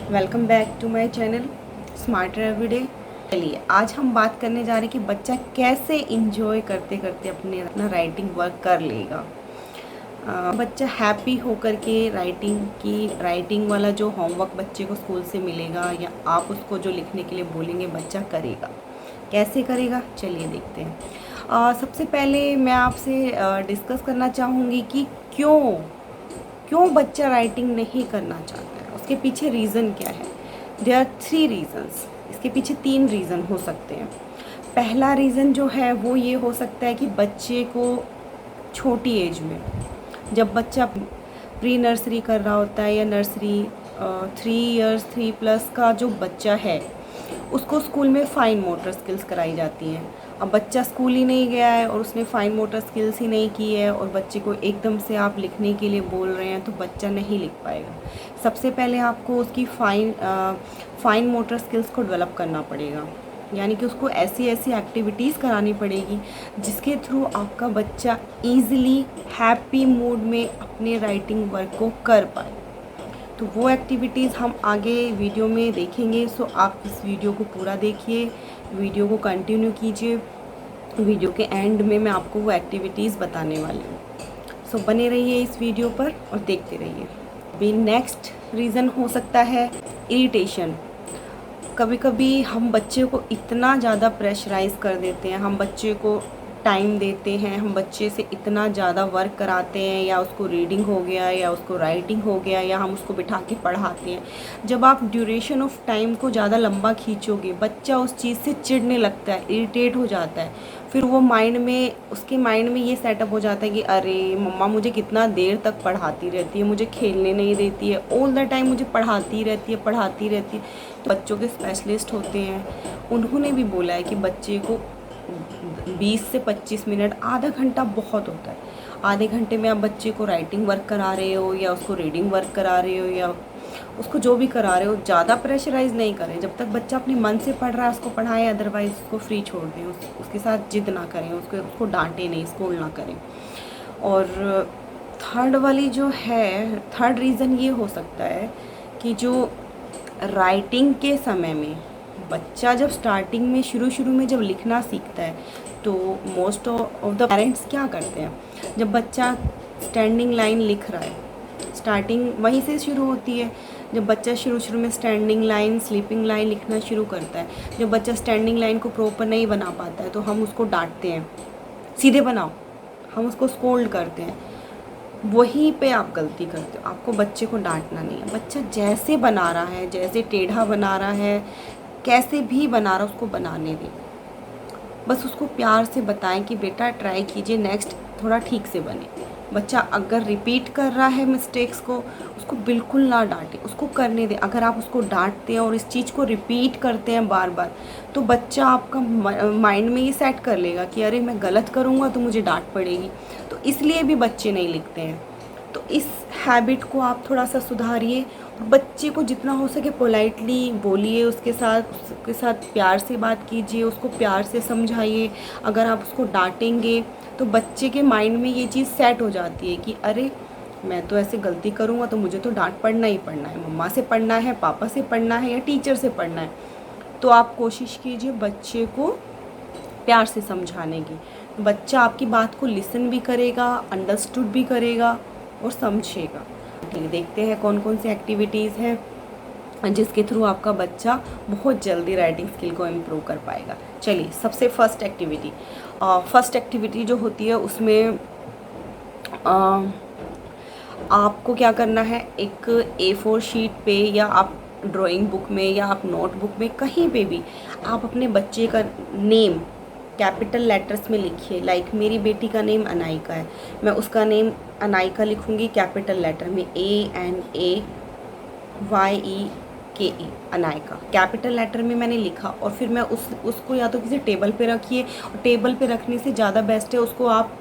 Welcome back to my channel smarter everyday. चलिए आज हम बात करने जा रहे हैं कि बच्चा कैसे इंजॉय करते करते अपना राइटिंग वर्क कर लेगा। बच्चा हैप्पी होकर के राइटिंग वाला जो होमवर्क बच्चे को स्कूल से मिलेगा या आप उसको जो लिखने के लिए बोलेंगे बच्चा करेगा। कैसे करेगा चलिए देखते हैं। सबसे पहले मैं आपसे डिस्कस करना चाहूँगी कि क्यों बच्चा राइटिंग नहीं करना चाहता है, उसके पीछे रीज़न क्या है। देयर आर 3 रीज़न्स, इसके पीछे 3 रीज़न हो सकते हैं। पहला रीज़न जो है वो ये हो सकता है कि बच्चे को छोटी एज में, जब बच्चा प्री नर्सरी कर रहा होता है या नर्सरी 3 प्लस का जो बच्चा है उसको स्कूल में फ़ाइन मोटर स्किल्स कराई जाती हैं। अब बच्चा स्कूल ही नहीं गया है और उसने फ़ाइन मोटर स्किल्स ही नहीं की है और बच्चे को एकदम से आप लिखने के लिए बोल रहे हैं तो बच्चा नहीं लिख पाएगा। सबसे पहले आपको उसकी फ़ाइन मोटर स्किल्स को डेवलप करना पड़ेगा, यानी कि उसको ऐसी ऐसी एक्टिविटीज़ करानी पड़ेगी जिसके थ्रू आपका बच्चा ईज़िली हैप्पी मूड में अपने राइटिंग वर्क को कर पाए। तो वो एक्टिविटीज़ हम आगे वीडियो में देखेंगे। सो आप इस वीडियो को पूरा देखिए, वीडियो को कंटिन्यू कीजिए। वीडियो के एंड में मैं आपको वो एक्टिविटीज़ बताने वाली हूँ। सो बने रहिए इस वीडियो पर और देखते रहिए। अभी नेक्स्ट रीज़न हो सकता है इरिटेशन। कभी कभी हम बच्चे को इतना ज़्यादा प्रेशराइज़ कर देते हैं, हम बच्चे को टाइम देते हैं, हम बच्चे से इतना ज़्यादा वर्क कराते हैं, या उसको रीडिंग हो गया या उसको राइटिंग हो गया या हम उसको बिठा के पढ़ाते हैं। जब आप ड्यूरेशन ऑफ टाइम को ज़्यादा लंबा खींचोगे बच्चा उस चीज़ से चिढ़ने लगता है, इरिटेट हो जाता है। फिर वो उसके माइंड में ये सेटअप हो जाता है कि अरे मम्मा मुझे कितना देर तक पढ़ाती रहती है, मुझे खेलने नहीं देती है, ऑल द टाइम मुझे पढ़ाती रहती है। तो बच्चों के स्पेशलिस्ट होते हैं, उन्होंने भी बोला है कि बच्चे को 20 से 25 मिनट, आधा घंटा बहुत होता है। आधे घंटे में आप बच्चे को राइटिंग वर्क करा रहे हो या उसको रीडिंग वर्क करा रहे हो या उसको जो भी करा रहे हो, ज़्यादा प्रेशराइज़ नहीं करें। जब तक बच्चा अपने मन से पढ़ रहा है उसको पढ़ाएं, अदरवाइज़ उसको फ्री छोड़ दें, उसके साथ जिद ना करें, उसको डांटें नहीं, स्कोल्ड ना करें। और थर्ड रीज़न ये हो सकता है कि जो राइटिंग के समय में बच्चा जब स्टार्टिंग में शुरू में जब लिखना सीखता है तो मोस्ट ऑफ द पेरेंट्स क्या करते हैं, जब बच्चा स्टैंडिंग लाइन लिख रहा है, स्टार्टिंग वहीं से शुरू होती है। जब बच्चा शुरू में स्टैंडिंग लाइन, स्लीपिंग लाइन लिखना शुरू करता है, जब बच्चा स्टैंडिंग लाइन को प्रॉपर नहीं बना पाता है तो हम उसको डांटते हैं, सीधे बनाओ, हम उसको स्कोल्ड करते हैं। वहीं पे आप गलती करते हो, आपको बच्चे को डांटना नहीं है। बच्चा जैसे बना रहा है, जैसे टेढ़ा बना रहा है, कैसे भी बना रहा है, उसको बनाने दें। बस उसको प्यार से बताएं कि बेटा ट्राई कीजिए, नेक्स्ट थोड़ा ठीक से बने। बच्चा अगर रिपीट कर रहा है मिस्टेक्स को, उसको बिल्कुल ना डांटें, उसको करने दें। अगर आप उसको डांटते हैं और इस चीज़ को रिपीट करते हैं बार बार तो बच्चा आपका माइंड में ये सेट कर लेगा कि अरे मैं गलत करूँगा तो मुझे डांट पड़ेगी। तो इसलिए भी बच्चे नहीं लिखते हैं। तो इस हैबिट को आप थोड़ा सा सुधारिए। बच्चे को जितना हो सके पोलाइटली बोलिए, उसके साथ प्यार से बात कीजिए, उसको प्यार से समझाइए। अगर आप उसको डांटेंगे तो बच्चे के माइंड में ये चीज़ सेट हो जाती है कि अरे मैं तो ऐसे गलती करूँगा तो मुझे तो डांट पड़ना ही पड़ना है, मम्मा से पढ़ना है, पापा से पढ़ना है या टीचर से पढ़ना है। तो आप कोशिश कीजिए बच्चे को प्यार से समझाने की। बच्चा आपकी बात को लिसन भी करेगा, अंडरस्टूड भी करेगा और समझेगा। देखते हैं कौन कौन सी एक्टिविटीज़ हैं जिसके थ्रू आपका बच्चा बहुत जल्दी राइटिंग स्किल को इम्प्रूव कर पाएगा। चलिए सबसे फर्स्ट एक्टिविटी जो होती है उसमें आपको क्या करना है, एक A4 शीट पे या आप ड्राइंग बुक में या आप नोटबुक में कहीं पे भी आप अपने बच्चे का नेम कैपिटल लेटर्स में लिखिए। लाइक मेरी बेटी का नेम अनायका है, मैं उसका नेम अनायका लिखूँगी कैपिटल लेटर में, ANAYEKE, अनायका कैपिटल लेटर में मैंने लिखा। और फिर मैं उसको या तो किसी टेबल पे रखिए, और टेबल पे रखने से ज़्यादा बेस्ट है उसको आप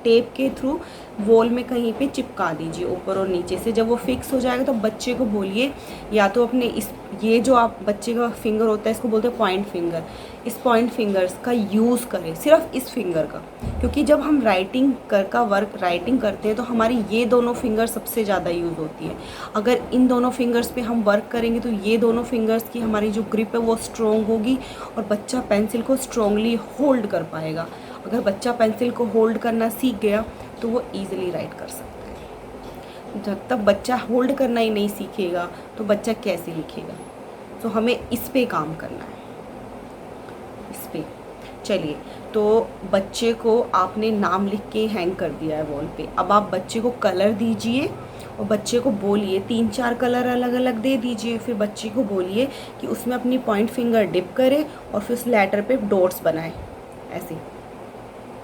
टेप के थ्रू वॉल में कहीं पे चिपका दीजिए ऊपर और नीचे से। जब वो फिक्स हो जाएगा तो बच्चे को बोलिए या तो अपने इस ये जो आप बच्चे का फिंगर होता है इसको बोलते हैं पॉइंट फिंगर, इस पॉइंट फिंगर्स का यूज़ करें, सिर्फ इस फिंगर का, क्योंकि जब हम राइटिंग का वर्क राइटिंग करते हैं तो हमारी ये दोनों फिंगर सबसे ज़्यादा यूज़ होती है। अगर इन दोनों फिंगर्स पे हम वर्क करेंगे तो ये दोनों फिंगर्स की हमारी जो ग्रिप है वो स्ट्रॉन्ग होगी और बच्चा पेंसिल को स्ट्रॉन्गली होल्ड कर पाएगा। अगर बच्चा पेंसिल को होल्ड करना सीख गया तो वो ईजिली राइट कर सकता है। जब तक बच्चा होल्ड करना ही नहीं सीखेगा तो बच्चा कैसे लिखेगा? तो हमें इस पे काम करना है, इस पे। चलिए, तो बच्चे को आपने नाम लिख के हैंग कर दिया है वॉल पे। अब आप बच्चे को कलर दीजिए और बच्चे को बोलिए 3-4 कलर अलग अलग दे दीजिए। फिर बच्चे को बोलिए कि उसमें अपनी पॉइंट फिंगर डिप करे और फिर उस लेटर पे डॉट्स बनाए, ऐसे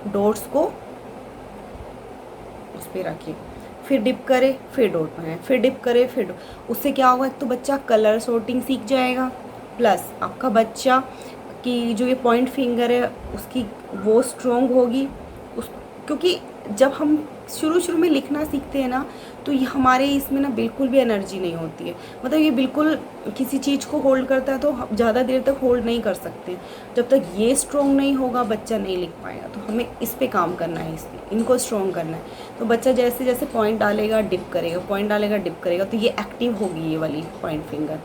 डॉट्स को उस पर रखिए, फिर डिप करे, फिर डॉट बनाए, फिर डिप करे, फिर डॉट। उससे क्या होगा, एक तो बच्चा कलर सॉर्टिंग सीख जाएगा, प्लस आपका बच्चा की जो ये पॉइंट फिंगर है उसकी वो स्ट्रॉन्ग होगी। उस क्योंकि जब हम शुरू में लिखना सीखते हैं ना तो ये हमारे इसमें ना बिल्कुल भी एनर्जी नहीं होती है। मतलब ये बिल्कुल किसी चीज़ को होल्ड करता है तो ज़्यादा देर तक होल्ड नहीं कर सकते। जब तक ये स्ट्रॉन्ग नहीं होगा बच्चा नहीं लिख पाएगा। तो हमें इस पे काम करना है, इनको स्ट्रॉन्ग करना है। तो बच्चा जैसे जैसे पॉइंट डालेगा डिप करेगा, पॉइंट डालेगा डिप करेगा, तो ये एक्टिव होगी, ये वाली पॉइंट फिंगर,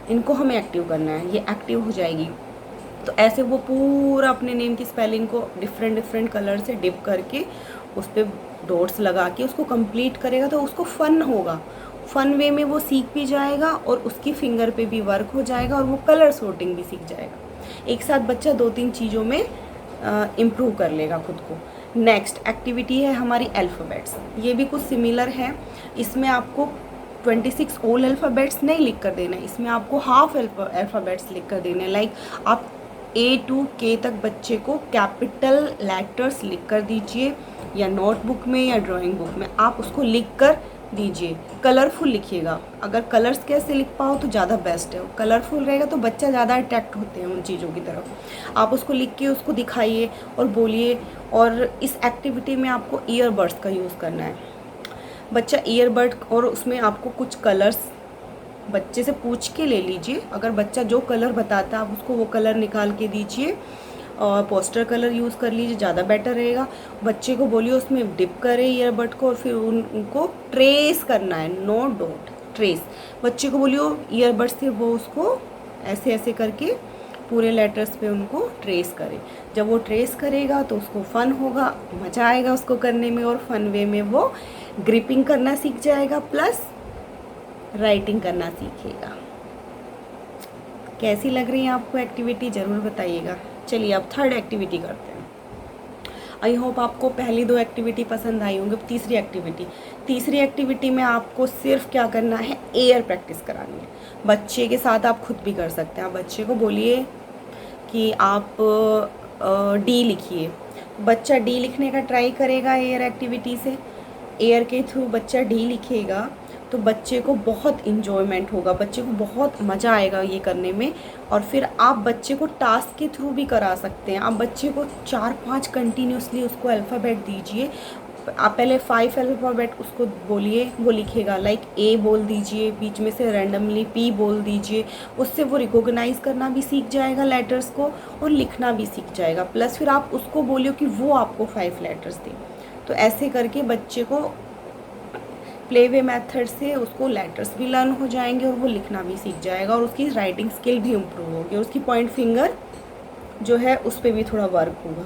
इनको हमें एक्टिव करना है, ये एक्टिव हो जाएगी। तो ऐसे वो पूरा अपने नेम की स्पेलिंग को डिफरेंट कलर से डिप करके उस पर डॉट्स लगा के उसको कंप्लीट करेगा तो उसको फ़न होगा। फ़न वे में वो सीख भी जाएगा और उसकी फिंगर पे भी वर्क हो जाएगा और वो कलर सॉर्टिंग भी सीख जाएगा। एक साथ बच्चा 2-3 चीज़ों में इम्प्रूव कर लेगा खुद को। नेक्स्ट एक्टिविटी है हमारी अल्फ़ाबेट्स। ये भी कुछ सिमिलर है। इसमें आपको 26 होल अल्फ़ाबेट्स नहीं लिख कर देना है, इसमें आपको हाफ अल्फ़ाबेट्स लिख कर देने हैं। लाइक आप A to K तक बच्चे को कैपिटल लेटर्स लिख कर दीजिए, या नोटबुक में या ड्राइंग बुक में आप उसको लिख कर दीजिए। कलरफुल लिखिएगा, अगर कलर्स कैसे लिख पाओ तो ज़्यादा बेस्ट है। कलरफुल रहेगा तो बच्चा ज़्यादा अट्रैक्ट होते हैं उन चीज़ों की तरफ। आप उसको लिख के उसको दिखाइए और बोलिए। और इस एक्टिविटी में आपको ईयरबड्स का यूज़ करना है। बच्चा ईयरबड और उसमें आपको कुछ कलर्स बच्चे से पूछ के ले लीजिए। अगर बच्चा जो कलर बताता है आप उसको वो कलर निकाल के दीजिए और पोस्टर कलर यूज़ कर लीजिए, ज़्यादा बेटर रहेगा। बच्चे को बोलिए उसमें डिप करे ईयरबड को और फिर उनको ट्रेस करना है, नो डॉट, ट्रेस। बच्चे को बोलिए ईयरबड से वो उसको ऐसे ऐसे करके पूरे लेटर्स पे उनको ट्रेस करे। जब वो ट्रेस करेगा तो उसको फ़न होगा, मज़ा आएगा उसको करने में और फ़न वे में वो ग्रिपिंग करना सीख जाएगा, प्लस राइटिंग करना सीखेगा। कैसी लग रही है आपको एक्टिविटी, ज़रूर बताइएगा। चलिए अब थर्ड एक्टिविटी करते हैं। आई होप आपको पहली 2 एक्टिविटी पसंद आई होंगी। तीसरी एक्टिविटी में आपको सिर्फ क्या करना है, एयर प्रैक्टिस करानी है। बच्चे के साथ आप खुद भी कर सकते हैं। आप बच्चे को बोलिए कि आप डी लिखिए। बच्चा डी लिखने का ट्राई करेगा एयर एक्टिविटी से। एयर के थ्रू बच्चा डी लिखेगा तो बच्चे को बहुत इन्जॉयमेंट होगा, बच्चे को बहुत मज़ा आएगा ये करने में। और फिर आप बच्चे को टास्क के थ्रू भी करा सकते हैं। आप बच्चे को 4-5 कंटिन्यूसली उसको अल्फ़ाबेट दीजिए। आप पहले 5 अल्फ़ाबेट उसको बोलिए, वो लिखेगा। लाइक ए बोल दीजिए, बीच में से रैंडमली पी बोल दीजिए। उससे वो रिकॉग्नाइज़ करना भी सीख जाएगा लेटर्स को और लिखना भी सीख जाएगा। प्लस फिर आप उसको बोलिए कि वो आपको 5 लेटर्स दे। तो ऐसे करके बच्चे को प्ले वे मेथड से उसको लेटर्स भी लर्न हो जाएंगे और वो लिखना भी सीख जाएगा और उसकी राइटिंग स्किल भी इम्प्रूव होगी और उसकी पॉइंट फिंगर जो है उस पर भी थोड़ा वर्क होगा।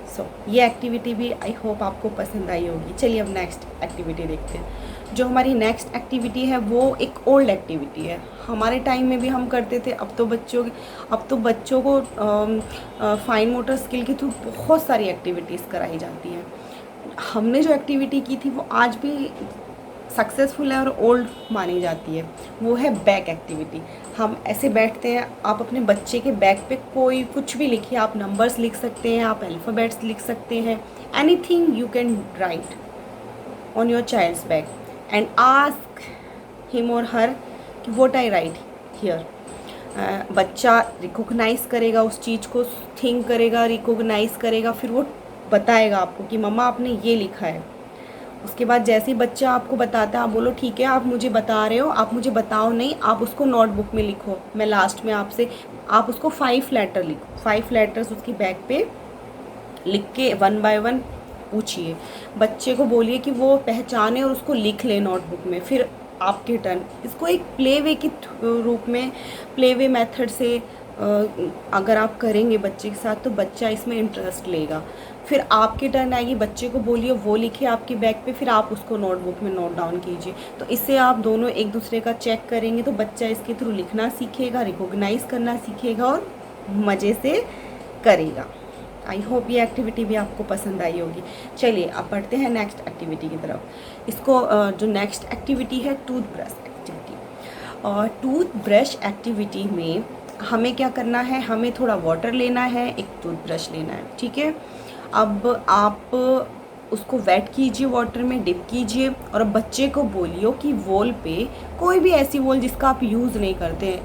सो ये एक्टिविटी भी आई होप आपको पसंद आई होगी। चलिए अब नेक्स्ट एक्टिविटी देखते हैं। जो हमारी नेक्स्ट एक्टिविटी है वो एक ओल्ड एक्टिविटी है। हमारे टाइम में भी हम करते थे। अब तो बच्चों को फाइन मोटर स्किल के थ्रू बहुत सारी एक्टिविटीज़ कराई जाती हैं। हमने जो एक्टिविटी की थी वो आज भी सक्सेसफुल है और ओल्ड मानी जाती है। वो है बैक एक्टिविटी। हम ऐसे बैठते हैं, आप अपने बच्चे के बैक पे कोई कुछ भी लिखिए। आप नंबर्स लिख सकते हैं, आप अल्फ़ाबेट्स लिख सकते हैं, anything you can write on your child's back and ask him और हर कि व्हाट आई राइट हियर। बच्चा रिकॉग्नाइज़ करेगा उस चीज़ को, थिंक करेगा, रिकॉग्नाइज़ करेगा, फिर वो बताएगा आपको कि मम्मा आपने ये लिखा है। उसके बाद जैसे ही बच्चा आपको बताता है, आप बोलो ठीक है आप मुझे बता रहे हो, आप मुझे बताओ नहीं, आप उसको नोटबुक में लिखो, मैं लास्ट में आपसे, आप उसको 5 लेटर लिखो, 5 लेटर्स उसकी बैक पे लिख के 1 बाय 1 पूछिए। बच्चे को बोलिए कि वो पहचाने और उसको लिख ले नोटबुक में। फिर आपके टर्न, इसको एक प्ले वे के रूप में, प्ले वे मेथड से अगर आप करेंगे बच्चे के साथ तो बच्चा इसमें इंटरेस्ट लेगा। फिर आपकी टर्न आएगी, बच्चे को बोलिए वो लिखे आपकी बैग पे, फिर आप उसको नोटबुक में नोट डाउन कीजिए। तो इससे आप दोनों एक दूसरे का चेक करेंगे तो बच्चा इसके थ्रू लिखना सीखेगा, रिकॉग्नाइज करना सीखेगा और मज़े से करेगा। आई होप ये एक्टिविटी भी आपको पसंद आई होगी। चलिए अब पढ़ते हैं नेक्स्ट एक्टिविटी की तरफ। इसको जो नेक्स्ट एक्टिविटी है टूथब्रश एक्टिविटी। और टूथब्रश एक्टिविटी में हमें क्या करना है, हमें थोड़ा वाटर लेना है, एक टूथब्रश लेना है, ठीक है। अब आप उसको वेट कीजिए, वाटर में डिप कीजिए और बच्चे को बोलिए कि वॉल पे, कोई भी ऐसी वॉल जिसका आप यूज़ नहीं करते,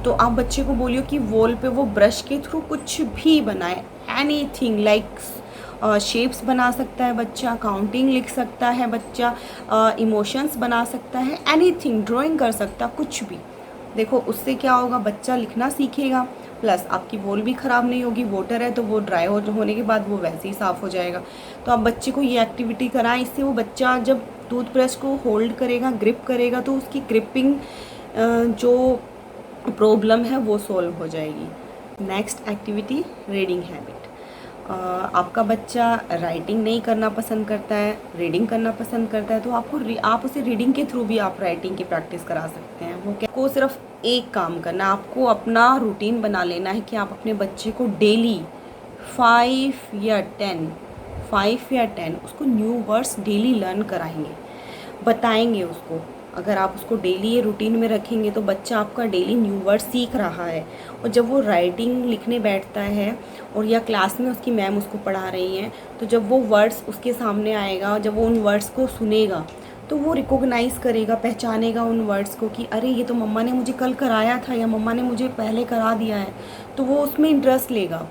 तो आप बच्चे को बोलिए कि वॉल पे वो ब्रश के थ्रू कुछ भी बनाए, एनीथिंग लाइक शेप्स बना सकता है बच्चा, काउंटिंग लिख सकता है बच्चा, इमोशंस बना सकता है, एनीथिंग, ड्राइंग कर सकता है, कुछ भी। देखो उससे क्या होगा, बच्चा लिखना सीखेगा, प्लस आपकी वॉल भी ख़राब नहीं होगी, वाटर है तो वो ड्राई होने के बाद वो वैसे ही साफ़ हो जाएगा। तो आप बच्चे को ये एक्टिविटी कराएं, इससे वो बच्चा जब टूथब्रश को होल्ड करेगा, ग्रिप करेगा, तो उसकी ग्रिपिंग जो प्रॉब्लम है वो सॉल्व हो जाएगी। Next activity reading habit. आपका बच्चा राइटिंग नहीं करना पसंद करता है, रीडिंग करना पसंद करता है, तो आप उसे रीडिंग के थ्रू भी आप राइटिंग की प्रैक्टिस करा सकते हैं। वो क्या, को सिर्फ एक काम करना, आपको अपना रूटीन बना लेना है कि आप अपने बच्चे को डेली 5 या 10 उसको न्यू वर्ड्स डेली लर्न कराएंगे, बताएंगे उसको। अगर आप उसको डेली ये रूटीन में रखेंगे तो बच्चा आपका डेली न्यू वर्ड सीख रहा है, और जब वो राइटिंग लिखने बैठता है और या क्लास में उसकी मैम उसको पढ़ा रही हैं, तो जब वो वर्ड्स उसके सामने आएगा, जब वो उन वर्ड्स को सुनेगा तो वो रिकॉग्नाइज़ करेगा, पहचानेगा उन वर्ड्स को कि अरे ये तो मम्मा ने मुझे कल कराया था या मम्मा ने मुझे पहले करा दिया है, तो वो उसमें इंटरेस्ट लेगा,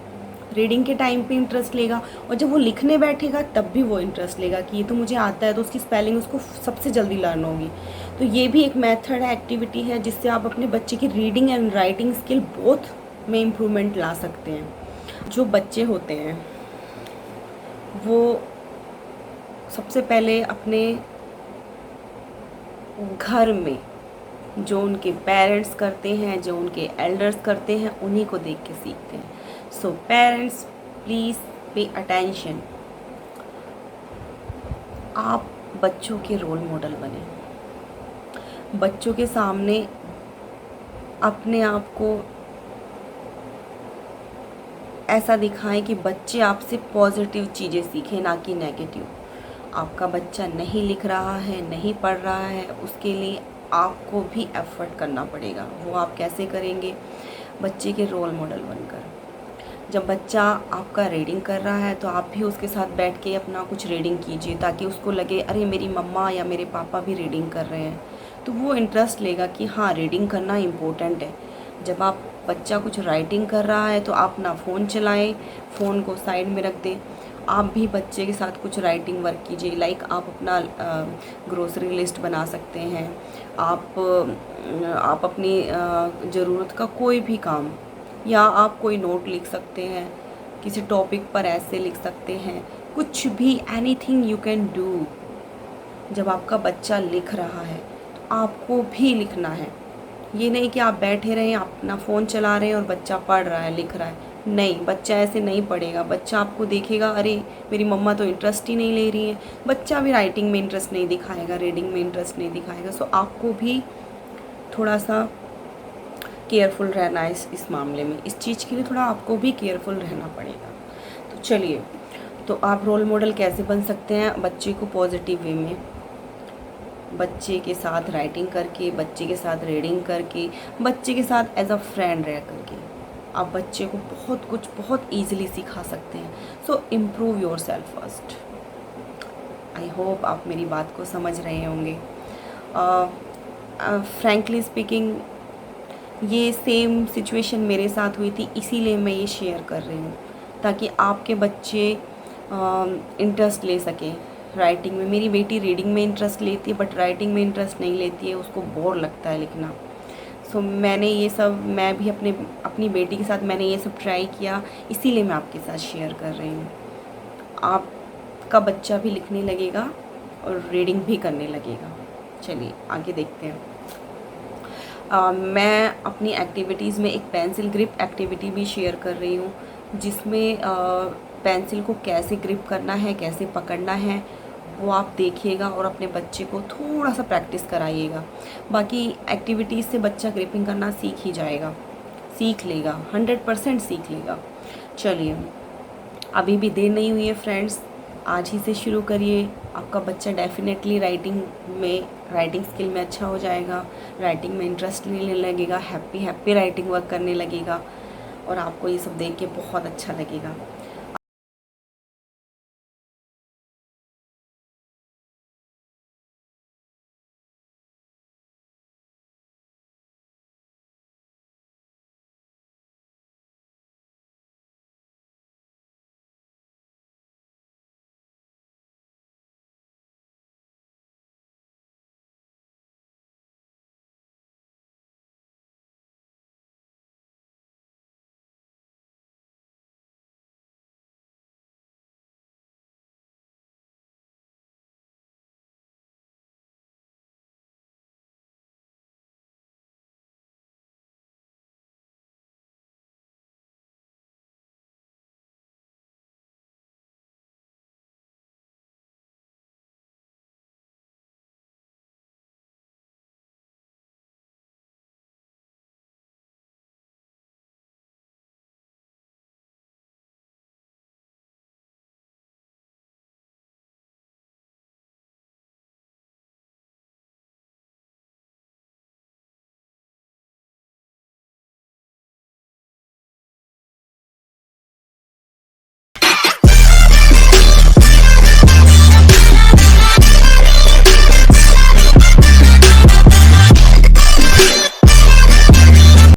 रीडिंग के टाइम पे इंटरेस्ट लेगा। और जब वो लिखने बैठेगा तब भी वो इंटरेस्ट लेगा कि ये तो मुझे आता है, तो उसकी स्पेलिंग उसको सबसे जल्दी लर्न होगी। तो ये भी एक मेथड है, एक्टिविटी है, जिससे आप अपने बच्चे की reading and writing skill both में इम्प्रूवमेंट ला सकते हैं। जो बच्चे होते हैं वो सबसे पहले अपने घर में जो उनके पेरेंट्स करते हैं, जो उनके एल्डर्स करते हैं, उन्हीं को देख के सीखते हैं। So parents please pay attention, आप बच्चों के रोल मॉडल बने, बच्चों के सामने अपने आप को ऐसा दिखाएं कि बच्चे आपसे पॉजिटिव चीज़ें सीखें, ना कि नेगेटिव। आपका बच्चा नहीं लिख रहा है, नहीं पढ़ रहा है, उसके लिए आपको भी एफर्ट करना पड़ेगा। वो आप कैसे करेंगे, बच्चे के रोल मॉडल बनकर। जब बच्चा आपका रीडिंग कर रहा है तो आप भी उसके साथ बैठ के अपना कुछ रीडिंग कीजिए, ताकि उसको लगे अरे मेरी मम्मा या मेरे पापा भी रीडिंग कर रहे हैं, तो वो इंटरेस्ट लेगा कि हाँ रीडिंग करना इम्पोर्टेंट है। जब आप बच्चा कुछ राइटिंग कर रहा है तो आप ना फ़ोन चलाएं, फ़ोन को साइड में रख दें, आप भी बच्चे के साथ कुछ राइटिंग वर्क कीजिए। लाइक आप अपना ग्रोसरी लिस्ट बना सकते हैं, आप अपनी ज़रूरत का कोई भी काम, या आप कोई नोट लिख सकते हैं, किसी टॉपिक पर ऐसे लिख सकते हैं, कुछ भी, एनीथिंग यू कैन डू। जब आपका बच्चा लिख रहा है तो आपको भी लिखना है। ये नहीं कि आप बैठे रहें, आप अपना फ़ोन चला रहे हैं और बच्चा पढ़ रहा है, लिख रहा है, नहीं, बच्चा ऐसे नहीं पढ़ेगा। बच्चा आपको देखेगा अरे मेरी मम्मा तो इंटरेस्ट ही नहीं ले रही है, बच्चा भी राइटिंग में इंटरेस्ट नहीं दिखाएगा, रीडिंग में इंटरेस्ट नहीं दिखाएगा। सो आपको भी थोड़ा सा केयरफुल रहना है इस मामले में, इस चीज़ के लिए थोड़ा आपको भी केयरफुल रहना पड़ेगा। तो चलिए, तो आप रोल मॉडल कैसे बन सकते हैं बच्चे को पॉजिटिव वे में, बच्चे के साथ राइटिंग करके, बच्चे के साथ रीडिंग करके, बच्चे के साथ एज अ फ्रेंड रह करके आप बच्चे को बहुत कुछ बहुत ईजिली सिखा सकते हैं। So improve yourself first. I hope आप मेरी बात को समझ रहे होंगे। फ्रैंकली स्पीकिंग ये सेम सिचुएशन मेरे साथ हुई थी, इसीलिए मैं ये शेयर कर रही हूँ, ताकि आपके बच्चे इंटरेस्ट ले सके राइटिंग में। मेरी बेटी रीडिंग में इंटरेस्ट लेती है बट राइटिंग में इंटरेस्ट नहीं लेती है, उसको बोर लगता है लिखना। सो मैंने ये सब, मैं भी अपनी बेटी के साथ मैंने ये सब ट्राई किया, इसीलिए मैं आपके साथ शेयर कर रही हूँ। आपका बच्चा भी लिखने लगेगा और रीडिंग भी करने लगेगा। चलिए आगे देखते हैं। मैं अपनी एक्टिविटीज़ में एक पेंसिल ग्रिप एक्टिविटी भी शेयर कर रही हूँ, जिसमें पेंसिल को कैसे ग्रिप करना है, कैसे पकड़ना है, वो आप देखिएगा और अपने बच्चे को थोड़ा सा प्रैक्टिस कराइएगा। बाकी एक्टिविटीज़ से बच्चा ग्रिपिंग करना सीख ही जाएगा, सीख लेगा, 100% सीख लेगा। चलिए, अभी भी देर नहीं हुई है फ्रेंड्स, आज ही से शुरू करिए। आपका बच्चा डेफिनेटली राइटिंग स्किल में अच्छा हो जाएगा, राइटिंग में इंटरेस्ट लेने लगेगा, हैप्पी राइटिंग वर्क करने लगेगा और आपको ये सब देख के बहुत अच्छा लगेगा।